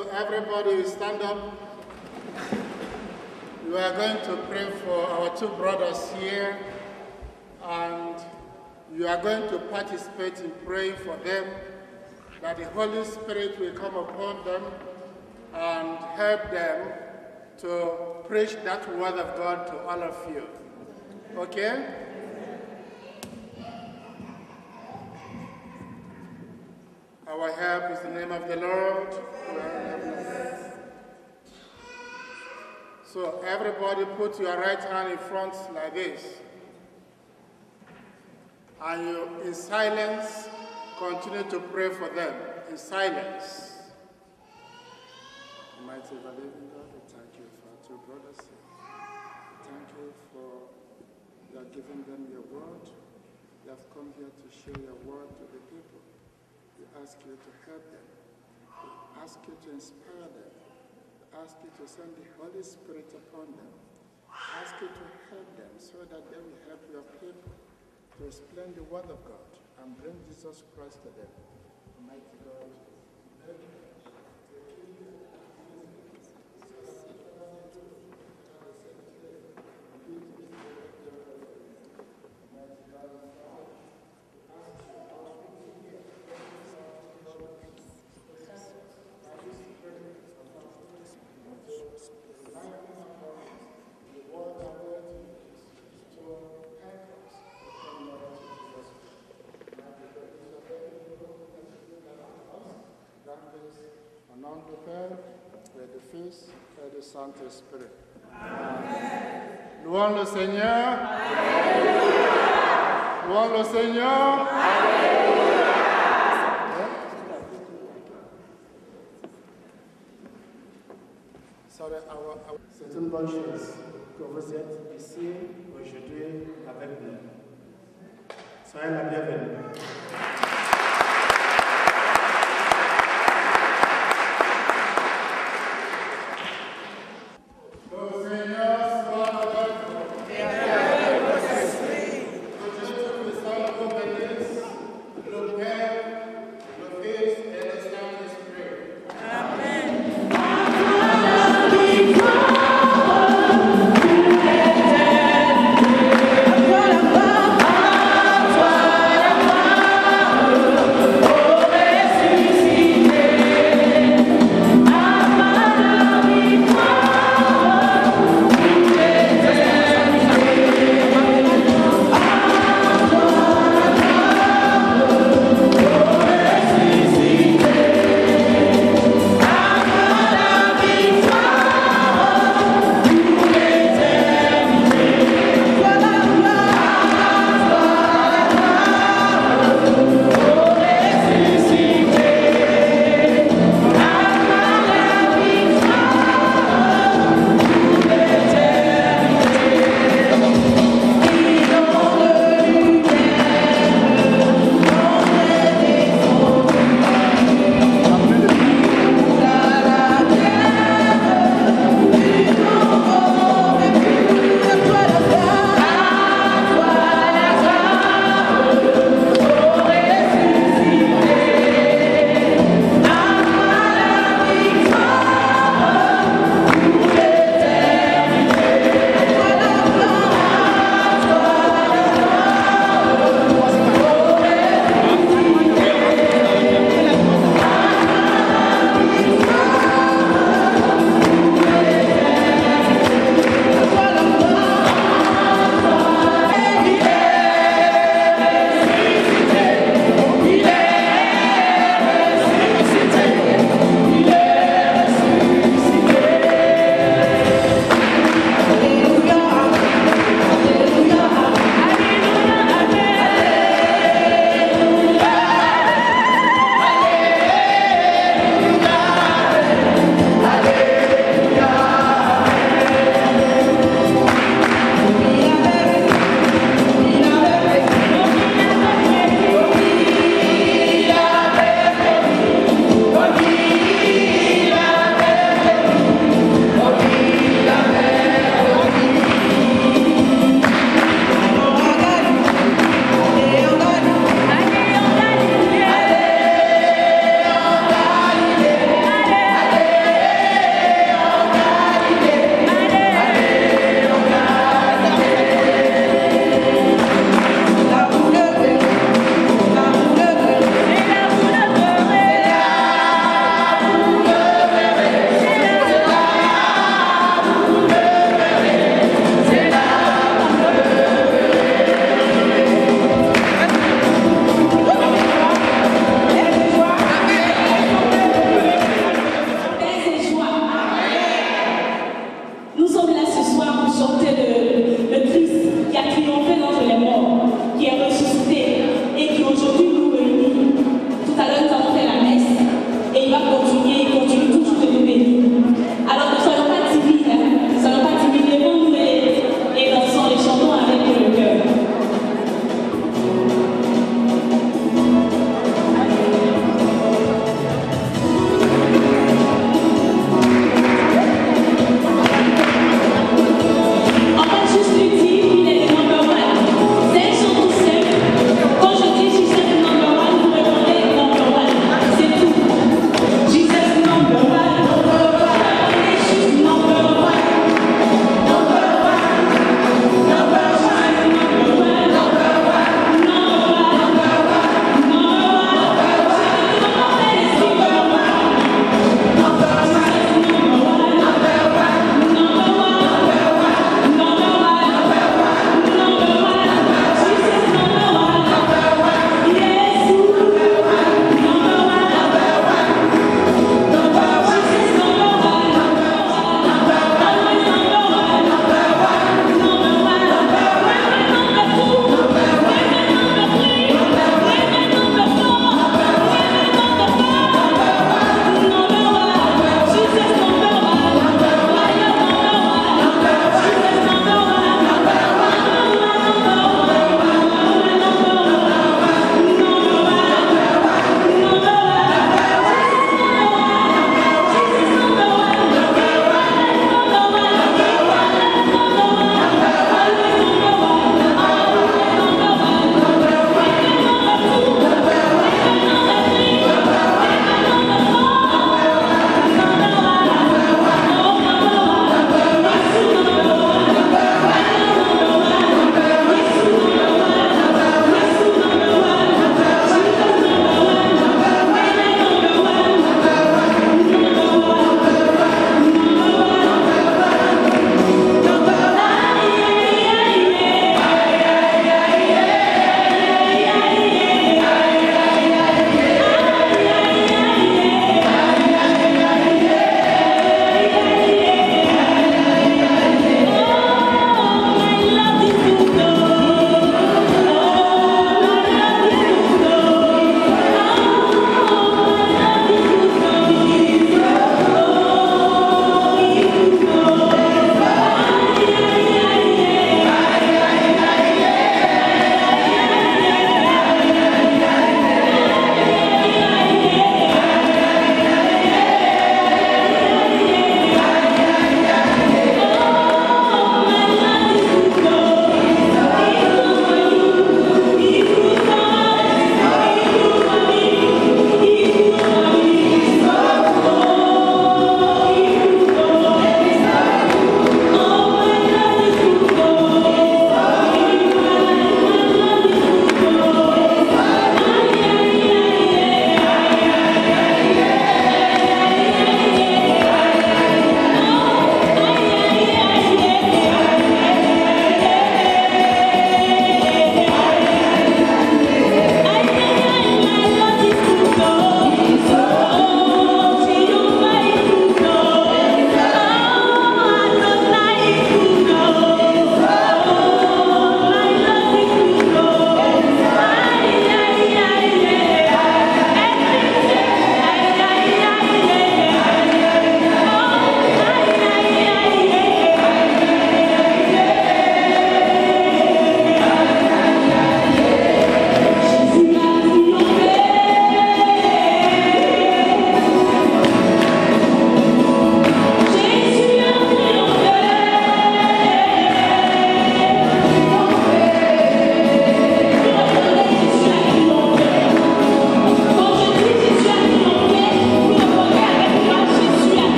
So everybody will stand up. We are going to pray for our two brothers here, and you are going to participate in praying for them, that the Holy Spirit will come upon them and help them to preach that word of God to all of you. Okay? Our help is the name of the Lord. So everybody put your right hand in front like this. And you, in silence, continue to pray for them. In silence. Almighty living God, we thank you for our two brothers. Thank you for your giving them your word. You have come here to share your word to the people. We ask you to help them. We ask you to inspire them. We ask you to send the Holy Spirit upon them. We ask you to help them so that they will help your people to explain the word of God and bring Jesus Christ to them. Almighty God, help them. Au nom du Père, et du Fils, et du Saint-Esprit. Amen. Louons le Seigneur. Alléluia. Louons le Seigneur. Alléluia. C'est une bonne chose que vous êtes ici aujourd'hui avec nous. Soyez la bienvenue. Amen.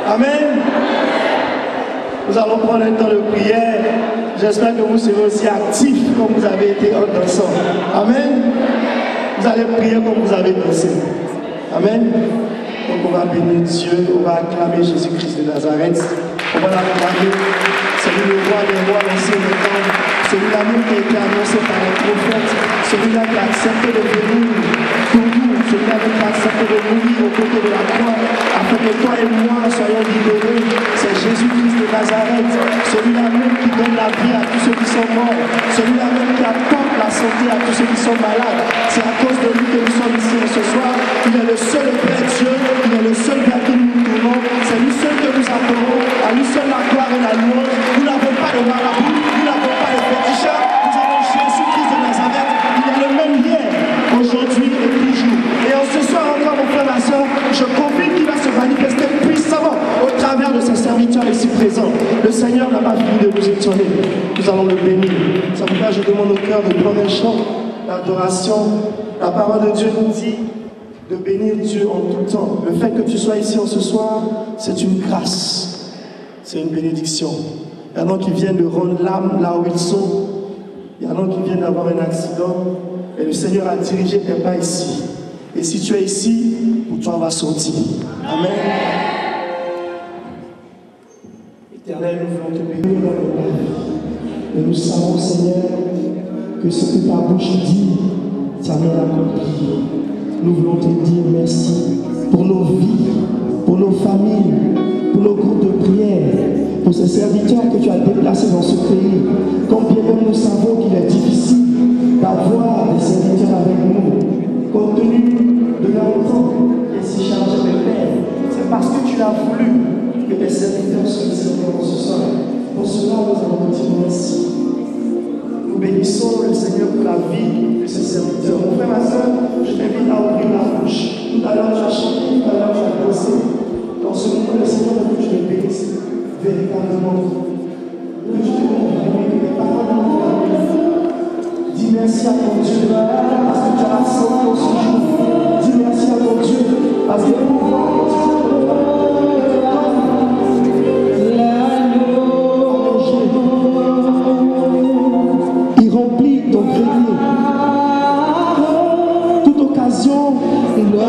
Amen. Nous allons prendre un temps de prière. J'espère que vous serez aussi actifs comme vous avez été en dansant. Amen. Vous allez prier comme vous avez dansé. Amen. Donc on va bénir Dieu, on va acclamer Jésus-Christ de Nazareth. On va l'acclamer. C'est lui le roi des rois, l'ancien des temps. Celui-là même qui a été annoncé par les prophètes. Celui-là qui a accepté de venir pour nous. Celui-là qui a accepté de mourir aux côtés de la croix, afin que toi et moi soyons libérés. C'est Jésus-Christ de Nazareth. Celui-là même qui donne la vie à tous ceux qui sont morts. Celui-là même qui apporte la santé à tous ceux qui sont malades. C'est à cause de lui que nous sommes ici ce soir. Il est le seul vrai Dieu. Il est le seul vers qui nous tournons. C'est lui seul que nous adorons. À lui seul la gloire et la louange. Nous n'avons pas de marabout. Nous n'avons pas de féticheurs. Nous avons Jésus-Christ de Nazareth. Il est le même hier, aujourd'hui et toujours. Et en ce soir encore, mon frère, ma soeur, je confie qu'il va se manifester puissamment au travers de ses serviteurs ici présents. Le Seigneur n'a pas fini de nous étonner. Nous allons le bénir. Ça veut dire, je demande au cœur de prendre un chant, l'adoration. La parole de Dieu nous dit de bénir Dieu en tout temps. Le fait que tu sois ici en ce soir, c'est une grâce. C'est une bénédiction. Il y en a qui viennent de rendre l'âme là où ils sont. Il y en a qui viennent d'avoir un accident. Et le Seigneur a dirigé tes pas ici. Et si tu es ici, pour toi on va sortir. Amen. Éternel, nous voulons te bénir dans le vie. Et nous savons, Seigneur, que ce que ta bouche dit, ta main accomplit. Nous voulons te dire merci pour nos vies, pour nos familles, pour nos groupes de prière, pour ces serviteurs que tu as déplacés dans ce pays. Combien même nous savons qu'il est difficile d'avoir des serviteurs avec nous, compte tenu de leur temps qui est si chargé de faire. C'est parce que tu as voulu que tes serviteurs soient ici encore ce soir. Pour cela, nous allons te dire merci. Nous bénissons le Seigneur pour la vie de ses serviteurs. Mon frère, ma soeur, je t'invite à ouvrir la bouche. Tout à l'heure, tu as chanté, tout à l'heure, tu as dansé. Dans ce moment, le Seigneur veut que tu le bénisses véritablement. Que tu te montres que tes paroles nous font. Dis merci à ton Dieu parce que tu as la santé ce jour. Dis merci à ton Dieu parce que nous il remplit ton grenier. Toute occasion, il le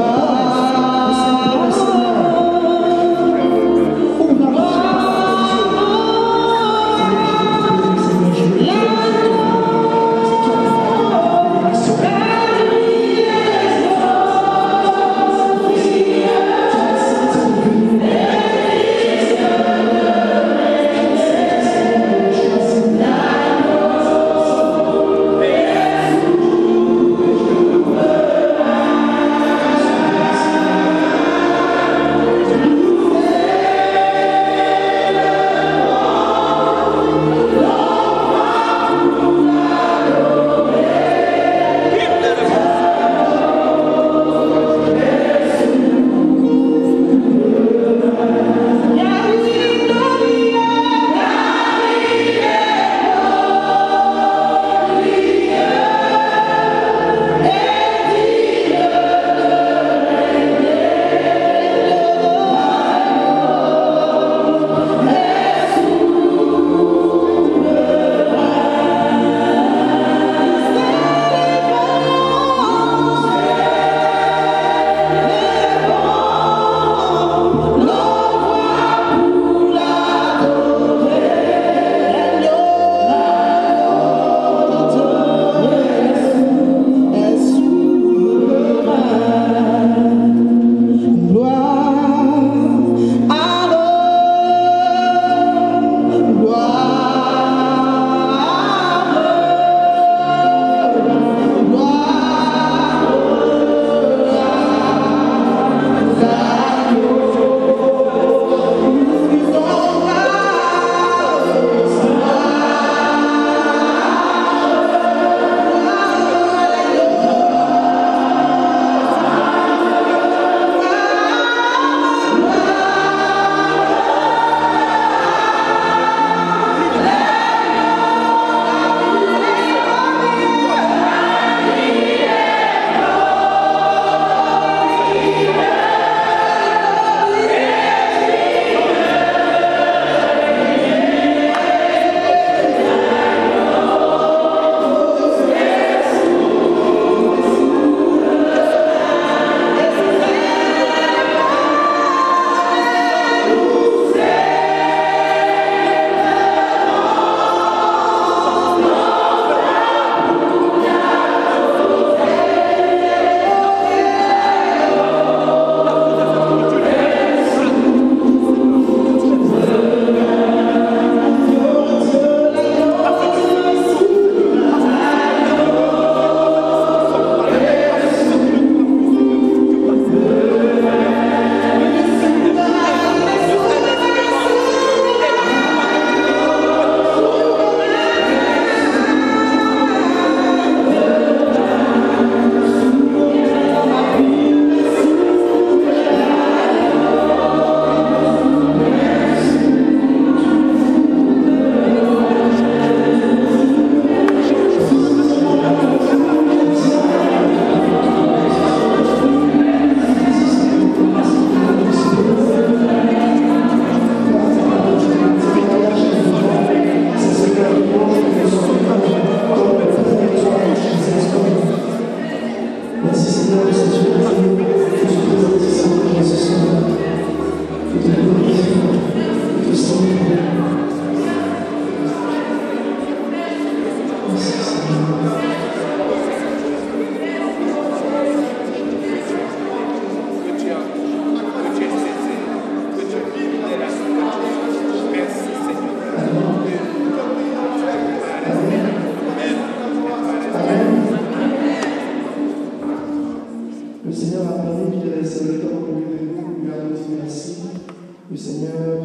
Le Seigneur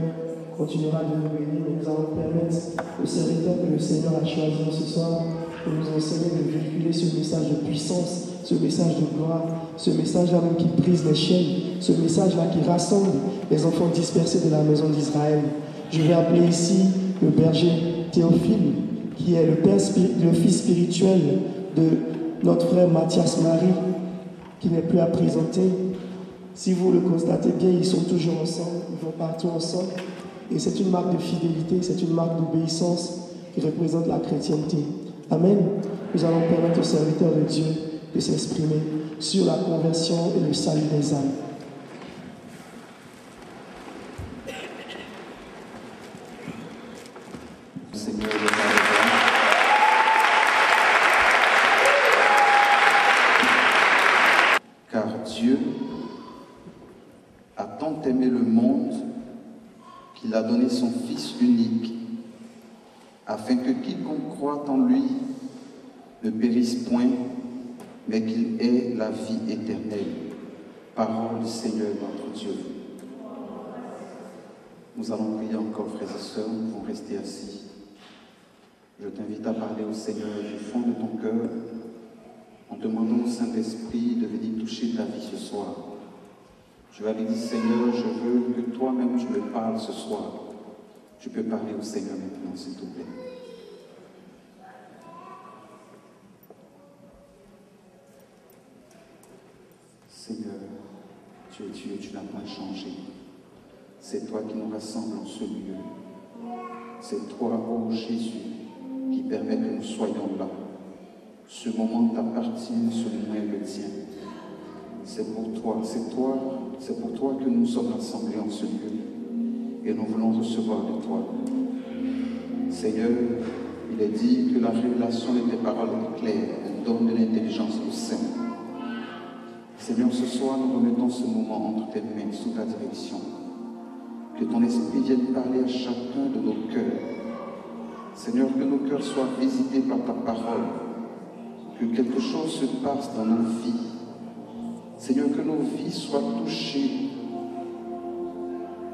continuera de nous bénir et nous allons permettre aux serviteurs que le Seigneur a choisis ce soir de nous enseigner, de véhiculer ce message de puissance, ce message de gloire, ce message-là même qui brise les chaînes, ce message-là qui rassemble les enfants dispersés de la maison d'Israël. Je vais appeler ici le berger Théophile, qui est le fils spirituel de notre frère Mathias Marie, qui n'est plus à présenter. Si vous le constatez bien, ils sont toujours ensemble, ils vont partout ensemble. Et c'est une marque de fidélité, c'est une marque d'obéissance qui représente la chrétienté. Amen. Nous allons permettre aux serviteurs de Dieu de s'exprimer sur la conversion et le salut des âmes. Seigneur, car Dieu a tant aimé le monde qu'il a donné son Fils unique, afin que quiconque croit en lui ne périsse point, mais qu'il ait la vie éternelle. Parole du Seigneur notre Dieu. Nous allons prier encore, frères et sœurs, nous pouvons rester assis. Je t'invite à parler au Seigneur du fond de ton cœur, en demandant au Saint-Esprit de venir toucher ta vie ce soir. Je vais lui dire, Seigneur, je veux que toi-même tu me parles ce soir. Tu peux parler au Seigneur maintenant, s'il te plaît. Seigneur, tu es Dieu, tu n'as pas changé. C'est toi qui nous rassemble en ce lieu. C'est toi, ô Jésus, qui permet que nous soyons là. Ce moment t'appartient, ce moment est le tien. C'est pour toi, c'est pour toi que nous sommes rassemblés en ce lieu. Et nous voulons recevoir de toi. Seigneur, il est dit que la révélation de tes paroles est claire, elle donne de l'intelligence au sein. Seigneur, ce soir, nous remettons ce moment entre tes mains, sous ta direction. Que ton esprit vienne parler à chacun de nos cœurs. Seigneur, que nos cœurs soient visités par ta parole. Que quelque chose se passe dans nos vies. Seigneur, que nos vies soient touchées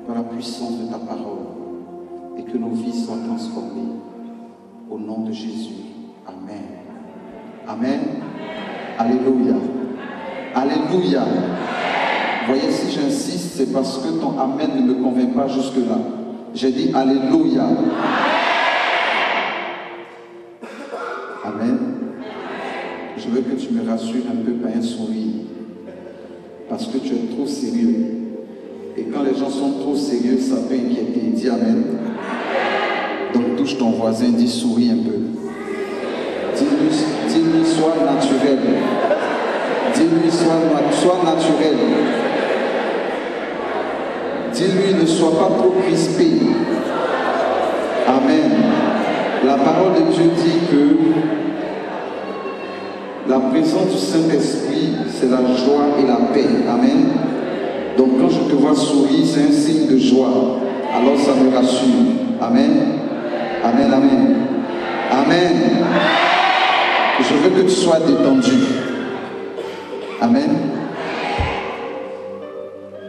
par la puissance de ta parole. Et que nos vies soient transformées. Au nom de Jésus. Amen. Amen. Alléluia. Alléluia. Voyez, si j'insiste, c'est parce que ton Amen ne me convainc pas jusque-là. J'ai dit Alléluia. Amen. Je veux que tu me rassures un peu par un sourire. Parce que tu es trop sérieux. Et quand les gens sont trop sérieux, ça peut inquiéter. Dis Amen. Donc touche ton voisin, dis souris un peu. Dis-lui, sois naturel. Dis-lui, sois naturel. Dis-lui, ne sois pas trop crispé. Amen. La parole de Dieu dit que la présence du Saint-Esprit, c'est la joie et la paix. Amen. Donc quand je te vois sourire, c'est un signe de joie. Alors ça me rassure. Amen. Amen, amen. Amen. Je veux que tu sois détendu. Amen.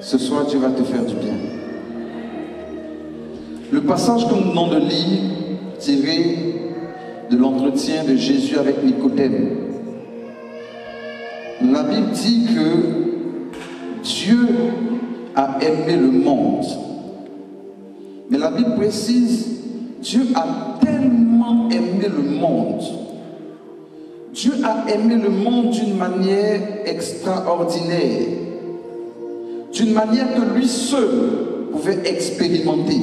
Ce soir, Dieu va te faire du bien. Le passage que nous venons de lire, tiré de l'entretien de Jésus avec Nicodème. La Bible dit que Dieu a aimé le monde. Mais la Bible précise, Dieu a tellement aimé le monde. Dieu a aimé le monde d'une manière extraordinaire. D'une manière que lui seul pouvait expérimenter.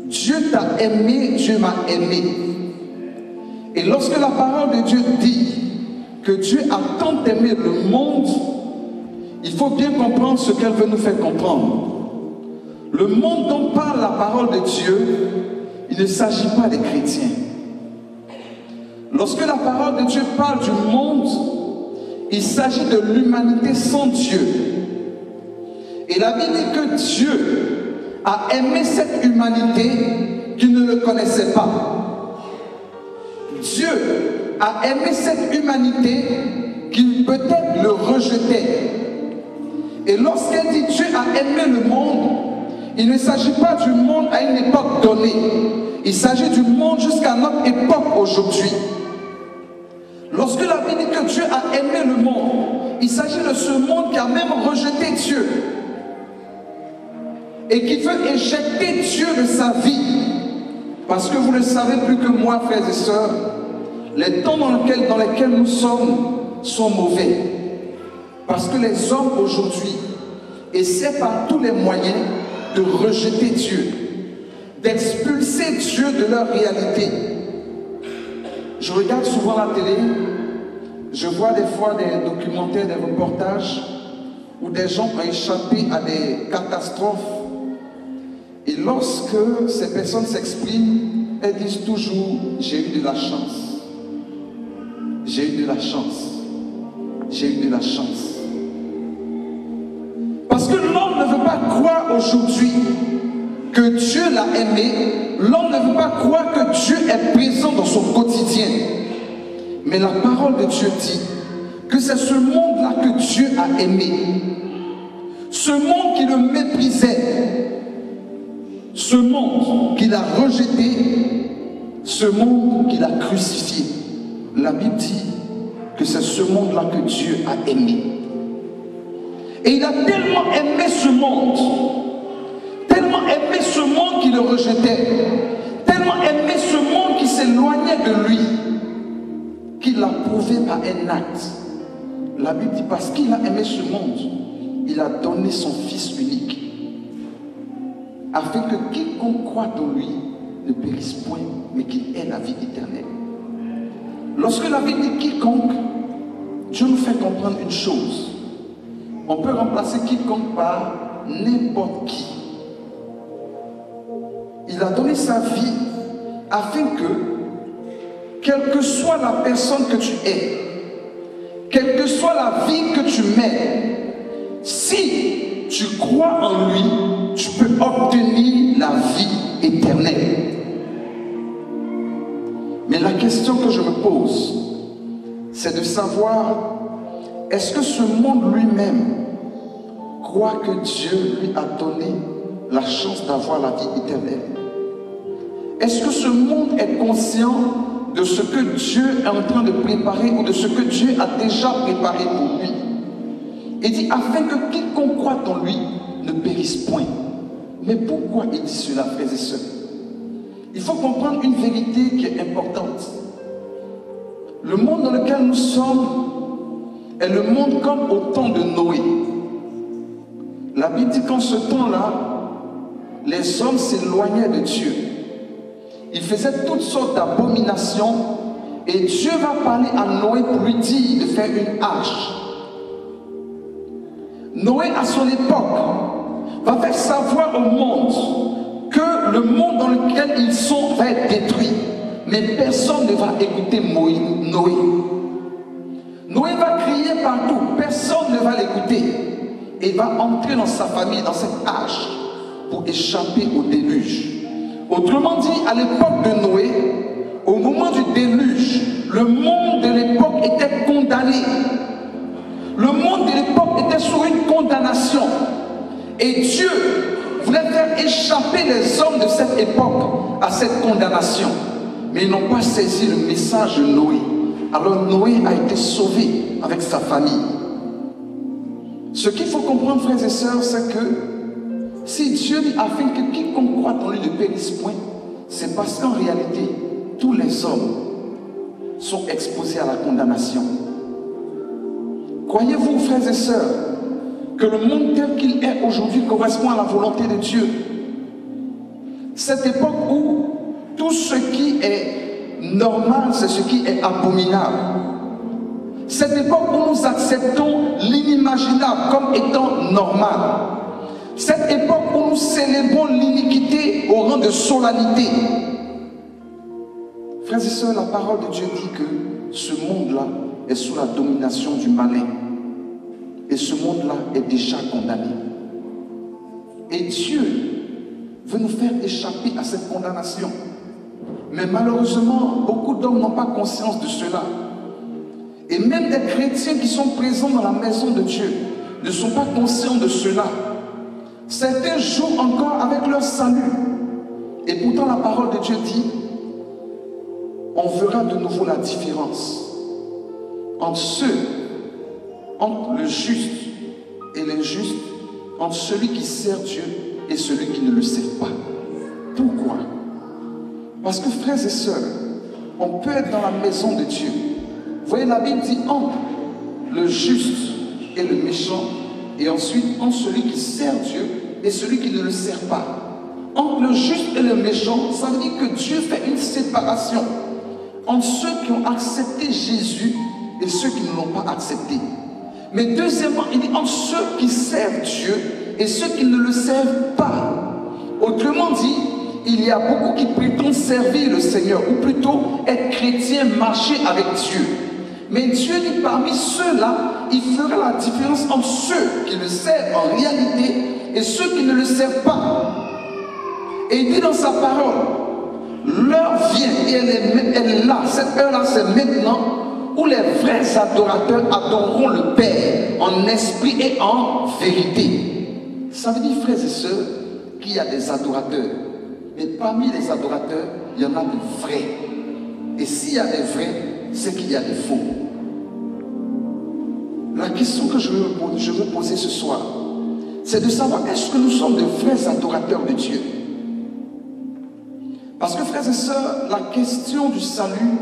Dieu t'a aimé, Dieu m'a aimé. Et lorsque la parole de Dieu dit que Dieu a tant aimé le monde, il faut bien comprendre ce qu'elle veut nous faire comprendre. Le monde dont parle la parole de Dieu, il ne s'agit pas des chrétiens. Lorsque la parole de Dieu parle du monde, il s'agit de l'humanité sans Dieu. Et la Bible dit que Dieu a aimé cette humanité qui ne le connaissait pas. Dieu a aimé cette humanité qui peut-être le rejetait. Et lorsqu'elle dit Dieu a aimé le monde, Il ne s'agit pas du monde à une époque donnée. Il s'agit du monde jusqu'à notre époque aujourd'hui. Lorsque la Bible dit que Dieu a aimé le monde, il s'agit de ce monde qui a même rejeté Dieu et qui veut éjecter Dieu de sa vie. Parce que vous le savez plus que moi, frères et sœurs, les temps dans lesquels nous sommes sont mauvais. Parce que les hommes aujourd'hui essaient par tous les moyens de rejeter Dieu, d'expulser Dieu de leur réalité. Je regarde souvent la télé, je vois des fois des documentaires, des reportages où des gens ont échappé à des catastrophes. Et lorsque ces personnes s'expriment, elles disent toujours « j'ai eu de la chance, j'ai eu de la chance, j'ai eu de la chance ». Parce que l'homme ne veut pas croire aujourd'hui que Dieu l'a aimé, l'homme ne veut pas croire que Dieu est présent dans son quotidien. Mais la parole de Dieu dit que c'est ce monde-là que Dieu a aimé. Ce monde qui le méprisait, ce monde qu'il a rejeté, ce monde qu'il a crucifié. La Bible dit que c'est ce monde-là que Dieu a aimé. Et il a tellement aimé ce monde qui le rejetait, tellement aimé ce monde qui s'éloignait de lui, qu'il l'a prouvé par un acte. La Bible dit parce qu'il a aimé ce monde, il a donné son Fils unique, afin que quiconque croit en lui ne périsse point, mais qu'il ait la vie éternelle. Lorsque la Bible dit quiconque, Dieu nous fait comprendre une chose. On peut remplacer quiconque par n'importe qui. Il a donné sa vie afin que, quelle que soit la personne que tu es, quelle que soit la vie que tu mènes, si tu crois en lui, tu peux obtenir la vie éternelle. Mais la question que je me pose, c'est de savoir, est-ce que ce monde lui-même croit que Dieu lui a donné la chance d'avoir la vie éternelle? Est-ce que ce monde est conscient de ce que Dieu est en train de préparer ou de ce que Dieu a déjà préparé pour lui? Il dit, afin que quiconque croit en lui ne périsse point. Mais pourquoi il dit cela, frères et sœurs? Il faut comprendre une vérité qui est importante. Le monde dans lequel nous sommes est le monde comme au temps de Noé. La Bible dit qu'en ce temps-là, les hommes s'éloignaient de Dieu. Ils faisaient toutes sortes d'abominations et Dieu va parler à Noé pour lui dire de faire une arche. Noé, à son époque, va faire savoir au monde que le monde dans lequel ils sont va être détruit. Mais personne ne va écouter Noé. Noé va crier partout, personne ne va l'écouter. Et va entrer dans sa famille, dans cette arche, pour échapper au déluge. Autrement dit, à l'époque de Noé, au moment du déluge, le monde de l'époque était condamné. Le monde de l'époque était sous une condamnation. Et Dieu voulait faire échapper les hommes de cette époque à cette condamnation. Mais ils n'ont pas saisi le message de Noé. Alors Noé a été sauvé avec sa famille. Ce qu'il faut comprendre, frères et sœurs, c'est que si Dieu dit afin que quiconque croit en lui ne périsse point, c'est parce qu'en réalité, tous les hommes sont exposés à la condamnation. Croyez-vous, frères et sœurs, que le monde tel qu'il est aujourd'hui correspond à la volonté de Dieu? Cette époque où tout ce qui est normal, c'est ce qui est abominable. Cette époque où nous acceptons l'inimaginable comme étant normal. Cette époque où nous célébrons l'iniquité au rang de solennité. Frères et sœurs, la parole de Dieu dit que ce monde-là est sous la domination du malin. Et ce monde-là est déjà condamné. Et Dieu veut nous faire échapper à cette condamnation. Mais malheureusement, beaucoup d'hommes n'ont pas conscience de cela. Et même des chrétiens qui sont présents dans la maison de Dieu ne sont pas conscients de cela. Certains jouent encore avec leur salut. Et pourtant la parole de Dieu dit, on verra de nouveau la différence entre le juste et l'injuste, entre celui qui sert Dieu et celui qui ne le sert pas. Pourquoi? Parce que frères et sœurs, on peut être dans la maison de Dieu. Vous voyez, la Bible dit entre le juste et le méchant, et ensuite entre celui qui sert Dieu et celui qui ne le sert pas. Entre le juste et le méchant, ça veut dire que Dieu fait une séparation entre ceux qui ont accepté Jésus et ceux qui ne l'ont pas accepté. Mais deuxièmement, il dit entre ceux qui servent Dieu et ceux qui ne le servent pas. Autrement dit, il y a beaucoup qui prétendent servir le Seigneur, ou plutôt être chrétien, marcher avec Dieu. Mais Dieu dit parmi ceux-là, il fera la différence entre ceux qui le servent en réalité et ceux qui ne le servent pas. Et il dit dans sa parole, l'heure vient, et elle est là, cette heure-là c'est maintenant, où les vrais adorateurs adoreront le Père en esprit et en vérité. Ça veut dire, frères et sœurs, qu'il y a des adorateurs. Mais parmi les adorateurs, il y en a de vrais. Et s'il y a des vrais, c'est qu'il y a des faux. La question que je veux poser ce soir, c'est de savoir, est-ce que nous sommes de vrais adorateurs de Dieu? Parce que, frères et sœurs, la question du salut,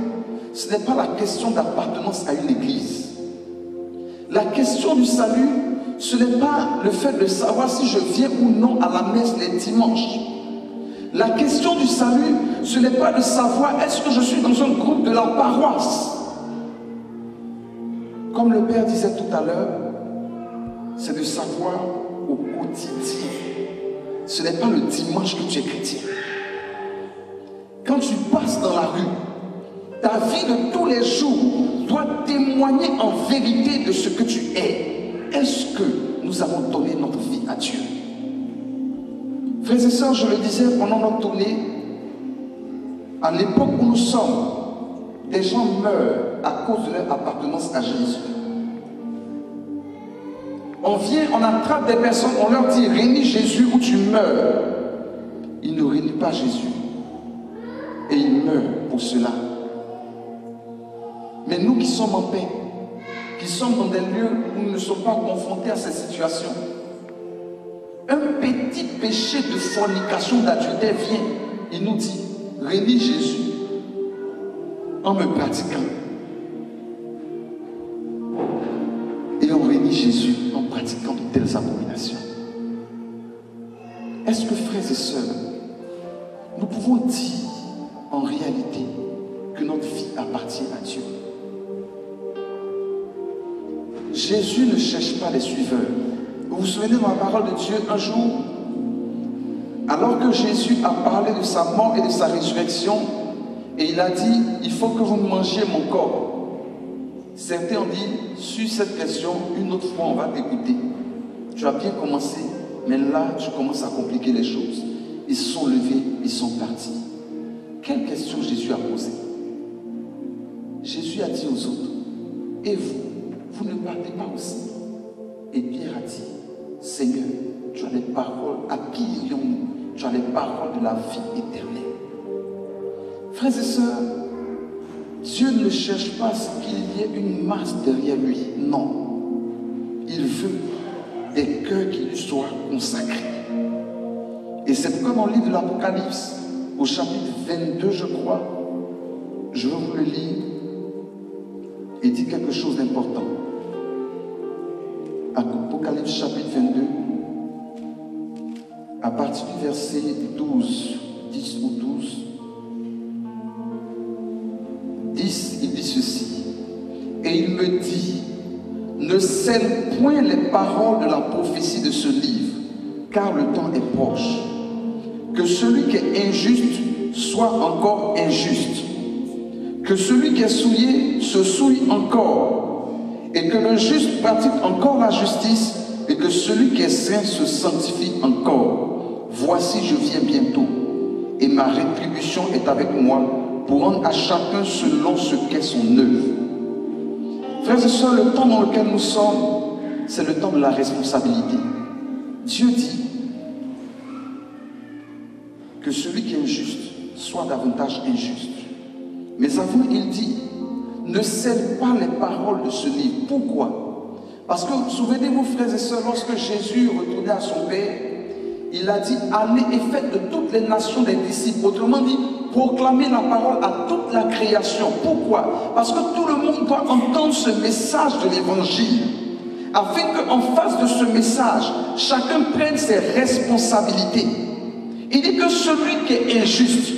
ce n'est pas la question d'appartenance à une église. La question du salut, ce n'est pas le fait de savoir si je viens ou non à la messe les dimanches. La question du salut, ce n'est pas de savoir est-ce que je suis dans un groupe de la paroisse. Comme le Père disait tout à l'heure, c'est de savoir au quotidien. Ce n'est pas le dimanche que tu es chrétien. Quand tu passes dans la rue, ta vie de tous les jours doit témoigner en vérité de ce que tu es. Est-ce que nous avons donné notre vie à Dieu? Frères et sœurs, je le disais pendant notre tournée, à l'époque où nous sommes, des gens meurent à cause de leur appartenance à Jésus. On vient, on attrape des personnes, on leur dit réunis Jésus ou tu meurs. Ils ne réunissent pas Jésus. Et ils meurent pour cela. Mais nous qui sommes en paix, qui sommes dans des lieux où nous ne sommes pas confrontés à ces situations, un petit péché de fornication, d'adultère vient, il nous dit, réunis Jésus en me pratiquant. Et on réunit Jésus en pratiquant de telles abominations. Est-ce que, frères et sœurs, nous pouvons dire en réalité que notre vie appartient à Dieu? Jésus ne cherche pas les suiveurs. Vous vous souvenez dans la parole de Dieu, un jour, alors que Jésus a parlé de sa mort et de sa résurrection, et il a dit, il faut que vous mangiez mon corps. Certains ont dit, sur cette question, une autre fois on va t'écouter. Tu as bien commencé, mais là tu commences à compliquer les choses. Ils se sont levés, ils sont partis. Quelle question Jésus a posée? Jésus a dit aux autres, et vous ne partez pas aussi? Et Pierre a dit, Seigneur, tu as les paroles, à qui irions-nous? Tu as les paroles de la vie éternelle. Frères et sœurs, Dieu ne cherche pas qu'il y ait une masse derrière lui. Non. Il veut des cœurs qui lui soient consacrés. Et c'est pourquoi dans le livre de l'Apocalypse, au chapitre 22, je crois, je vais vous le lire, il dit quelque chose d'important. Apocalypse chapitre 22, à partir du verset 12, 10 ou 12, 10, il dit ceci. Et il me dit, ne scelle point les paroles de la prophétie de ce livre, car le temps est proche. Que celui qui est injuste soit encore injuste. Que celui qui est souillé se souille encore. Et que le juste pratique encore la justice. Et que celui qui est saint se sanctifie encore. Voici, je viens bientôt. Et ma rétribution est avec moi pour rendre à chacun selon ce qu'est son œuvre. Frères et sœurs, le temps dans lequel nous sommes, c'est le temps de la responsabilité. Dieu dit, que celui qui est injuste soit davantage injuste. Mais avant, il dit, ne scelle pas les paroles de ce livre. Pourquoi? Parce que, souvenez-vous, frères et sœurs, lorsque Jésus retournait à son Père, il a dit, allez et faites de toutes les nations des disciples. Autrement dit, proclamez la parole à toute la création. Pourquoi? Parce que tout le monde doit entendre ce message de l'évangile, afin qu'en face de ce message, chacun prenne ses responsabilités. Il dit que celui qui est injuste,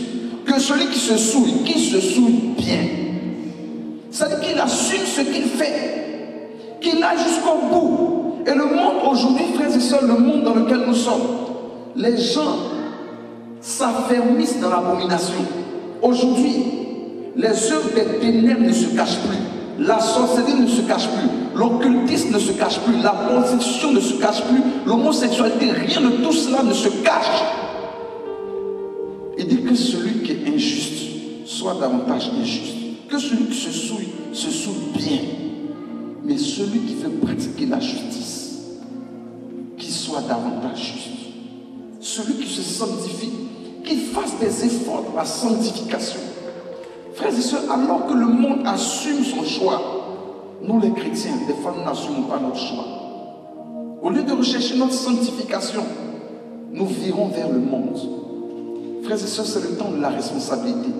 que celui qui se souille bien. C'est-à-dire qu'il assume ce qu'il fait, qu'il aille jusqu'au bout. Et le monde aujourd'hui, frères et sœurs, le monde dans lequel nous sommes, les gens s'affermissent dans l'abomination. Aujourd'hui, les œuvres des ténèbres ne se cachent plus. La sorcellerie ne se cache plus. L'occultisme ne se cache plus. La prostitution ne se cache plus. L'homosexualité, rien de tout cela ne se cache. Il dit que celui qui est injuste soit davantage injuste. Que celui qui se souille bien. Mais celui qui veut pratiquer la justice, qu'il soit davantage juste. Celui qui se sanctifie, qu'il fasse des efforts dans la sanctification. Frères et sœurs, alors que le monde assume son choix, nous les chrétiens, des fois nous n'assumons pas notre choix. Au lieu de rechercher notre sanctification, nous virons vers le monde. Frères et sœurs, c'est le temps de la responsabilité.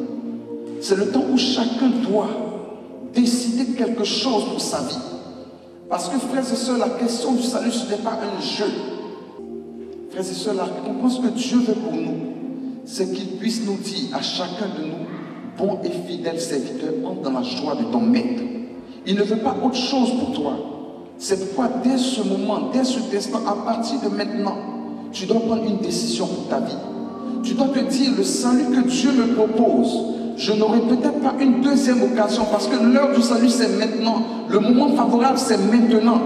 C'est le temps où chacun doit décider quelque chose pour sa vie. Parce que, frères et sœurs, la question du salut, ce n'est pas un jeu. Frères et sœurs, la récompense que Dieu veut pour nous, c'est qu'il puisse nous dire à chacun de nous, bon et fidèle serviteur, entre dans la joie de ton maître. Il ne veut pas autre chose pour toi. C'est pourquoi, dès ce moment, dès cet instant, à partir de maintenant, tu dois prendre une décision pour ta vie. Tu dois te dire, le salut que Dieu me propose, je n'aurai peut-être pas une deuxième occasion, parce que l'heure du salut, c'est maintenant. Le moment favorable, c'est maintenant.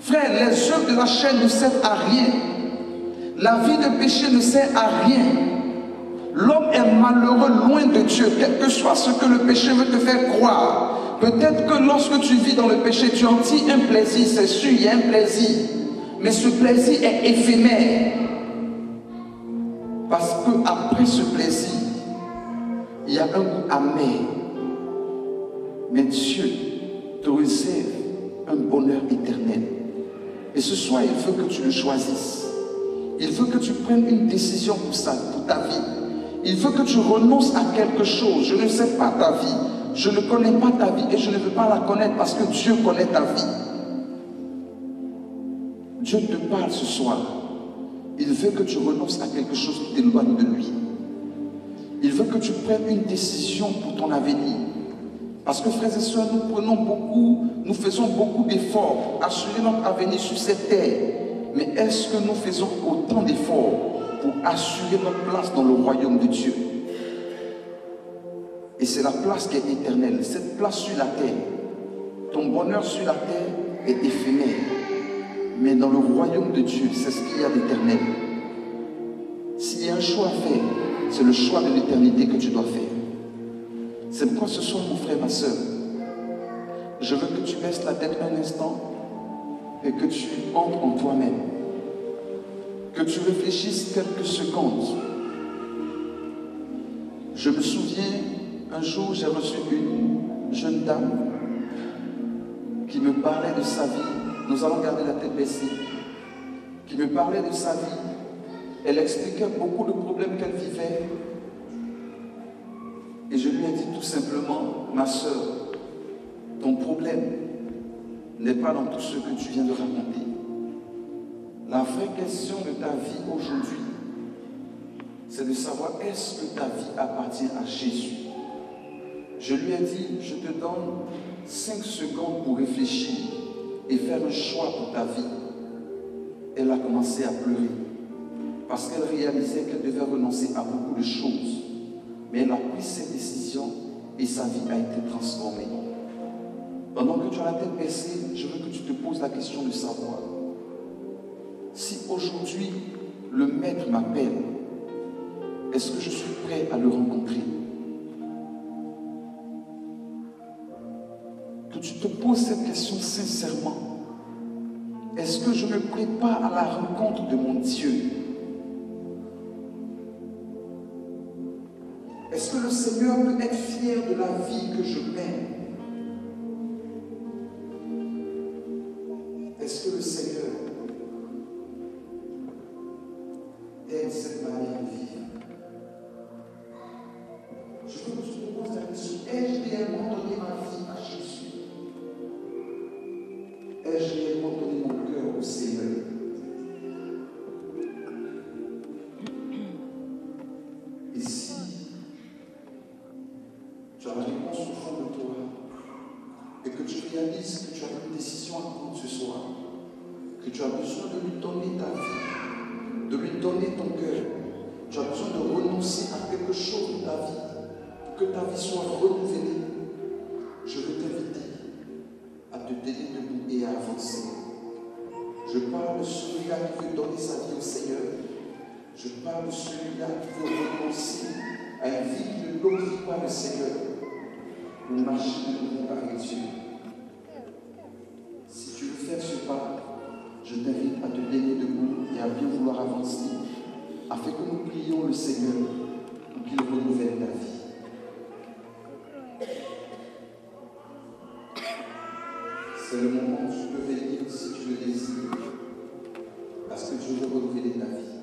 Frère, les œuvres de la chair ne servent à rien. La vie de péché ne sert à rien. L'homme est malheureux loin de Dieu, quel que soit ce que le péché veut te faire croire. Peut-être que lorsque tu vis dans le péché, tu en tires un plaisir, c'est sûr, il y a un plaisir. Mais ce plaisir est éphémère. Parce qu'après ce plaisir, il y a un goût amer. Mais Dieu te réserve un bonheur éternel. Et ce soir, il veut que tu le choisisses. Il veut que tu prennes une décision pour ça, pour ta vie. Il veut que tu renonces à quelque chose. Je ne sais pas ta vie. Je ne connais pas ta vie et je ne veux pas la connaître parce que Dieu connaît ta vie. Dieu te parle ce soir. Il veut que tu renonces à quelque chose qui t'éloigne de lui. Il veut que tu prennes une décision pour ton avenir. Parce que, frères et sœurs, nous faisons beaucoup d'efforts pour assurer notre avenir sur cette terre. Mais est-ce que nous faisons autant d'efforts pour assurer notre place dans le royaume de Dieu? Et c'est la place qui est éternelle, cette place sur la terre. Ton bonheur sur la terre est éphémère. Mais dans le royaume de Dieu, c'est ce qu'il y a d'éternel. S'il y a un choix à faire, c'est le choix de l'éternité que tu dois faire. C'est pourquoi ce soir, mon frère, ma soeur, je veux que tu baisses la tête un instant et que tu entres en toi-même. Que tu réfléchisses quelques secondes. Je me souviens, un jour, j'ai reçu une jeune dame qui me parlait de sa vie. Nous allons garder la tête baissée. Qui me parlait de sa vie. Elle expliquait beaucoup de problèmes qu'elle vivait. Et je lui ai dit tout simplement, ma soeur, ton problème n'est pas dans tout ce que tu viens de raconter. La vraie question de ta vie aujourd'hui, c'est de savoir est-ce que ta vie appartient à Jésus. Je lui ai dit, je te donne 5 secondes pour réfléchir et faire un choix pour ta vie. Elle a commencé à pleurer parce qu'elle réalisait qu'elle devait renoncer à beaucoup de choses. Mais elle a pris ses décisions et sa vie a été transformée. Pendant que tu as la tête baissée, je veux que tu te poses la question de savoir si aujourd'hui le Maître m'appelle, est-ce que je suis prêt à le rencontrer? Que tu te poses cette question sincèrement. Est-ce que je me prépare à la rencontre de mon Dieu? Est-ce que le Seigneur peut être fier de la vie que je mène? Est-ce que le Seigneur aime cette manière de vivre? Je veux que tu te poses la question, ai-je réellement donné ma vie à Jésus? Ai-je réellement donné mon cœur au Seigneur? Et si tu as la réponse au fond de toi et que tu réalises que tu as une décision à prendre ce soir, que tu as besoin de lui donner ta vie, de lui donner ton cœur, tu as besoin de renoncer à quelque chose de ta vie pour que ta vie soit renouvelée, je veux t'inviter à te tenir debout et à avancer. Je parle de celui-là qui veut donner sa vie au Seigneur. Je parle de celui-là qui veut renoncer à une vie qui ne glorifie pas le Seigneur pour marcher de nouveau avec Dieu. Si tu veux faire ce pas, je t'invite à te tenir debout et à bien vouloir avancer afin que nous prions le Seigneur pour qu'il renouvelle ta vie. C'est le moment où tu peux venir si tu le désires, parce que Dieu veut renouveler ta vie.